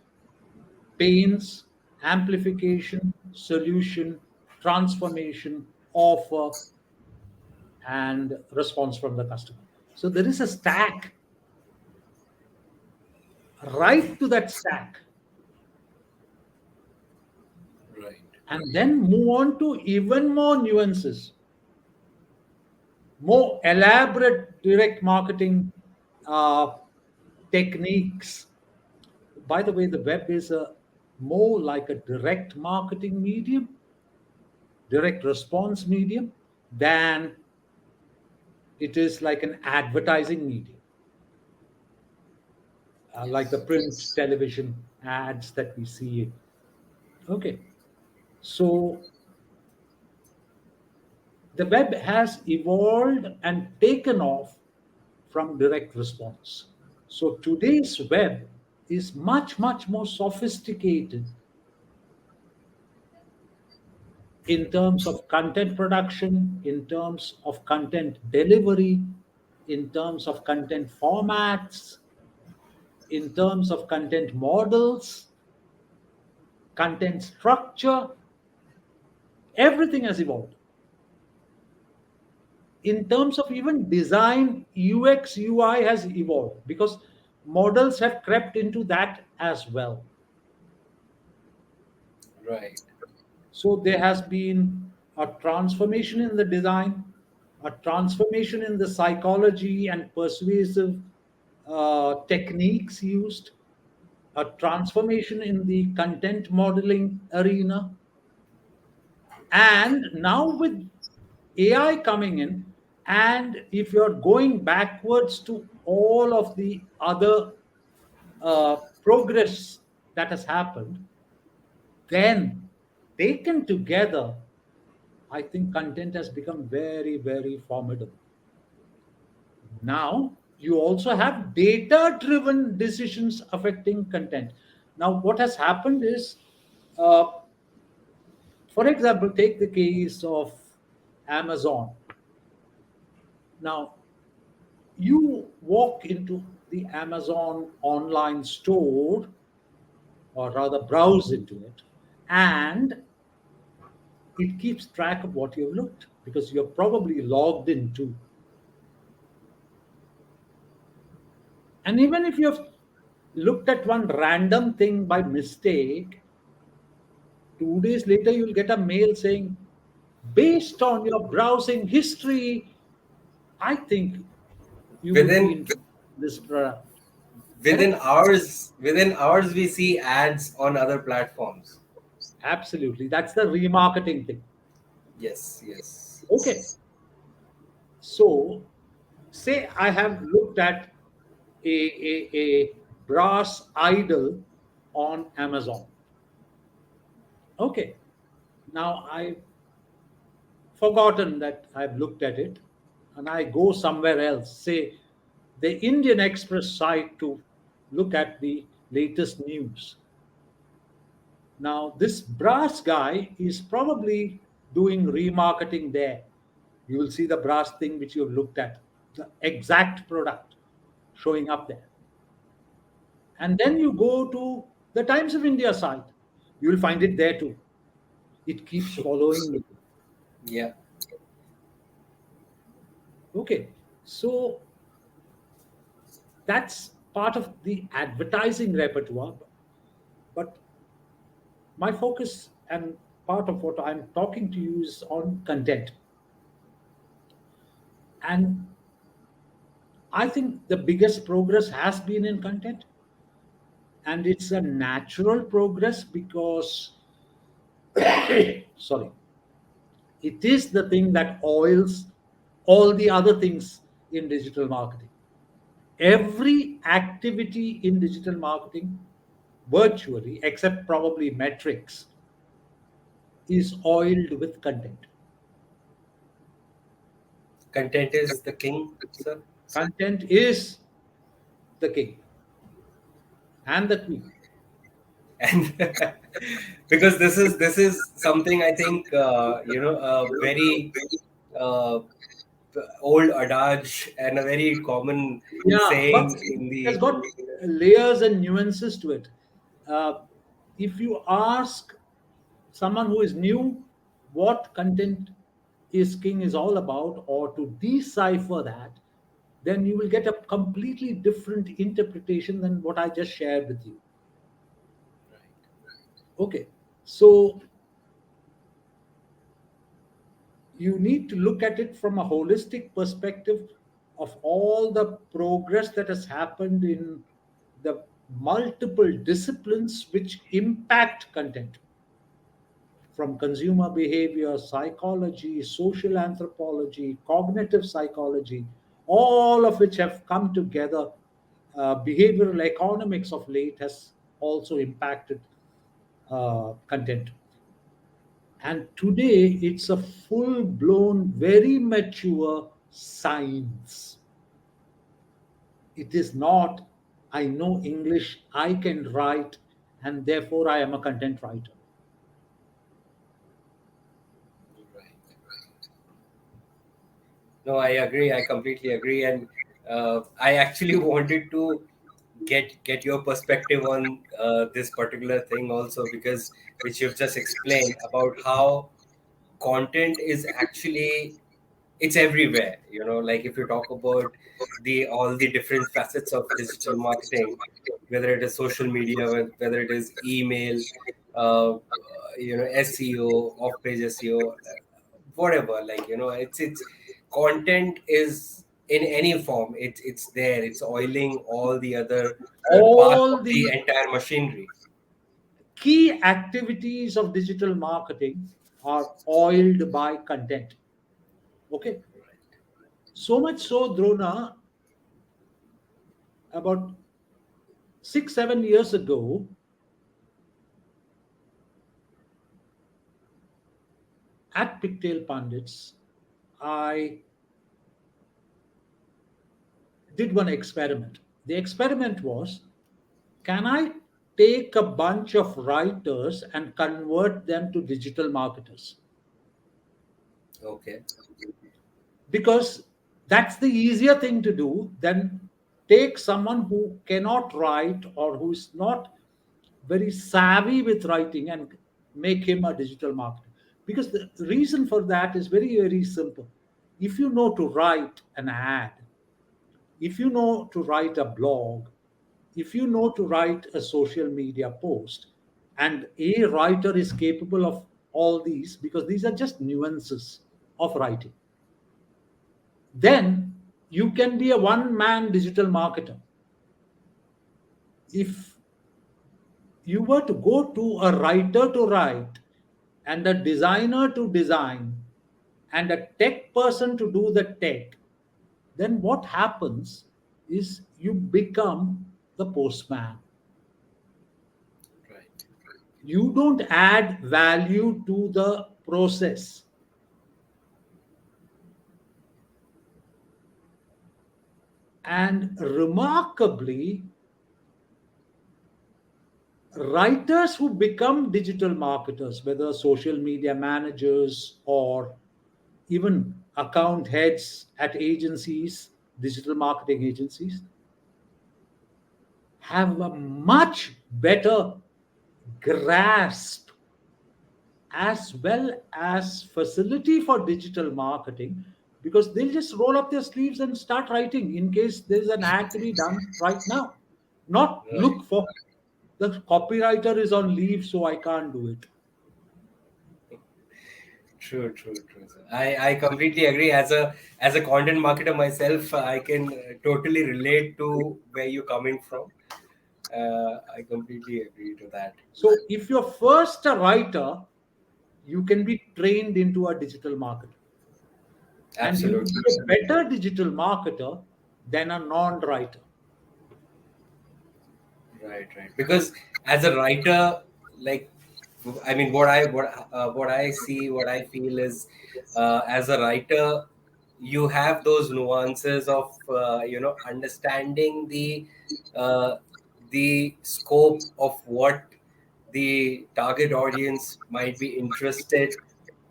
Pains, amplification, solution, transformation, offer, and response from the customer. So there is a stack. Right to that stack, Right. and then move on to even more nuances, more elaborate direct marketing uh, techniques. By the way, the web is a more like a direct marketing medium, direct response medium, than it is like an advertising medium, like the Yes. print television ads that we see. Okay, so the web has evolved and taken off from direct response. So today's web is much, much more sophisticated in terms of content production, in terms of content delivery, in terms of content formats, in terms of content models, content structure. Everything has evolved. In terms of even design, UX, UI has evolved because models have crept into that as well. Right. So there has been a transformation in the design, a transformation in the psychology and persuasive techniques used, a transformation in the content modeling arena. And now with AI coming in, and if you're going backwards to all of the other progress that has happened, then taken together, I think content has become very, very formidable. Now, you also have data driven decisions affecting content. Now, what has happened is, uh, for example, take the case of Amazon. Now, you walk into the Amazon online store, or rather browse into it, and it keeps track of what you've looked because you're probably logged into. And even if you've looked at one random thing by mistake, 2 days later you'll get a mail saying, based on your browsing history, I think you would be Within interested in this product. within Correct? hours within hours we see ads on other platforms. Absolutely. That's the remarketing thing. Yes, yes. Okay. So, say I have looked at a brass idol on Amazon. Okay. Now I've forgotten that I've looked at it and I go somewhere else, say the Indian Express site, to look at the latest news. Now, this brass guy is probably doing remarketing there. You will see the brass thing which you have looked at, the exact product showing up there. And then you go to the Times of India site, you will find it there too. It keeps following you. Yeah. Okay. So that's part of the advertising repertoire. But my focus and part of what I'm talking to you is on content. And I think the biggest progress has been in content. And it's a natural progress because, sorry, it is the thing that oils all the other things in digital marketing. Every activity in digital marketing, virtually, except probably metrics, is oiled with content. Content is the king, sir. Content is the king and the queen. And because this is something I think a very uh, old adage and a very common Yeah, but saying in it has the got layers and nuances to it. Uh, if you ask someone who is new what content is king is all about, or to decipher that, then you will get a completely different interpretation than what I just shared with you. Okay, so you need to look at it from a holistic perspective of all the progress that has happened in the multiple disciplines which impact content, from consumer behavior, psychology, social anthropology, cognitive psychology, all of which have come together. Behavioral economics of late has also impacted content. And today it's a full blown, very mature science. It is not, I know English, I can write, and therefore I am a content writer. No, I agree. I completely agree, and I actually wanted to get your perspective on this particular thing also, because which you've just explained about how content is actually, it's everywhere. Like if you talk about the all the different facets of digital marketing, whether it is social media, whether it is email, SEO, off page SEO, whatever, like it's content is in any form, it's there, it's oiling all the other parts of All the the entire machinery. key activities of digital marketing are oiled by content. Okay. So much so, Drona, about 6, 7 years ago, at Pigtail Pundits, I did one experiment. The experiment was, can I take a bunch of writers and convert them to digital marketers? Okay. Because that's the easier thing to do than take someone who cannot write or who is not very savvy with writing and make him a digital marketer. Because the reason for that is very, very simple. If you know to write an ad, if you know to write a blog, if you know to write a social media post, and a writer is capable of all these, because these are just nuances of writing, then you can be a one man digital marketer. If you were to go to a writer to write, and a designer to design, and a tech person to do the tech, then what happens is you become the postman. Right. You don't add value to the process. And remarkably, writers who become digital marketers, whether social media managers or even account heads at agencies, digital marketing agencies, have a much better grasp as well as facility for digital marketing, because they'll just roll up their sleeves and start writing in case there's an ad to be done right now. Not Right. look for the copywriter is on leave, so I can't do it. True, true, true, sir. I completely agree. As a content marketer myself, I can totally relate to where you're coming from. I completely agree to that. So if you're first a writer, you can be trained into a digital marketer, and you will Absolutely. be a better digital marketer than a non-writer. Right, right. Because as a writer, like, I mean, what I see, what I feel is, as a writer, you have those nuances of understanding uh, the scope of what the target audience might be interested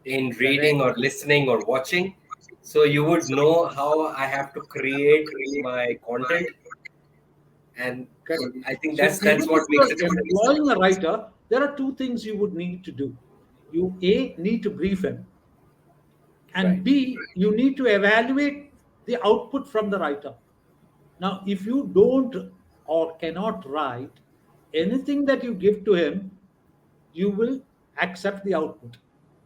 in reading Correct. or listening or watching. So you would know how I have to create my content, and Correct. I think So that's even if what makes a you're difference. employing a writer, there are two things you would need to do. You A, need to brief him, and Right, B, you need to evaluate the output from the writer. Now, if you don't or cannot write, anything that you give to him, you will accept the output.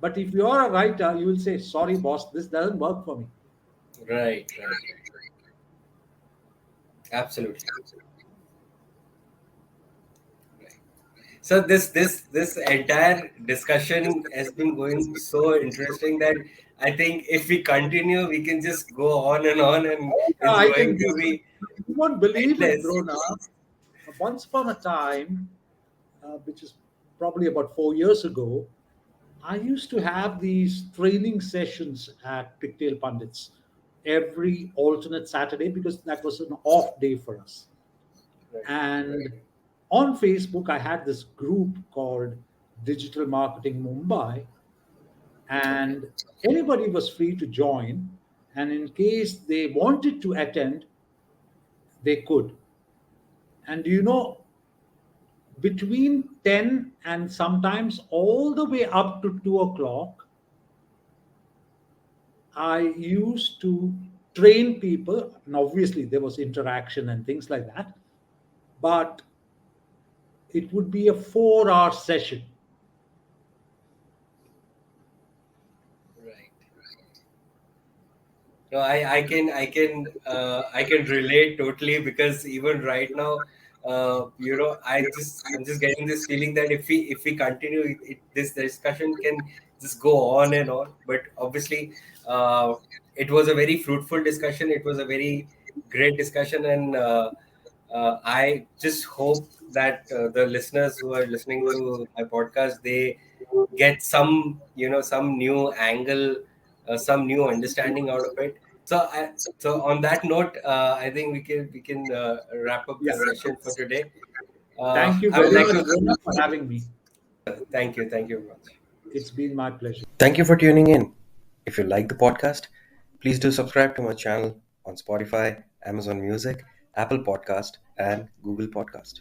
But if you are a writer, you will say, sorry, boss, this doesn't work for me. right, right. Absolutely. Right. So this entire discussion has been going so interesting that I think if we continue, we can just go on, and it's I going can, to be you won't believe it, endless. Drona. Once upon a time, which is probably about 4 years ago, I used to have these training sessions at Pigtail Pundits every alternate Saturday because that was an off day for us. Right, And on Facebook, I had this group called Digital Marketing Mumbai, okay, and anybody was free to join. And in case they wanted to attend, they could. And between 10 and sometimes all the way up to 2 o'clock, I used to train people. And obviously, there was interaction and things like that, but it would be a 4 hour session. right. No, I can relate totally, because even right now, I'm just getting this feeling that if we continue, this discussion can just go on and on. But obviously, it was a very fruitful discussion. It was a very great discussion, and I just hope that the listeners who are listening to my podcast, they get some new angle, some new understanding out of it. So on that note, I think we can wrap up Yeah. this session for today. Thank you I would very like much, to Rona, for having me. thank you very much. It's been my pleasure. Thank you for tuning in. If you like the podcast, please do subscribe to my channel on Spotify, Amazon Music, Apple Podcast, and Google Podcast.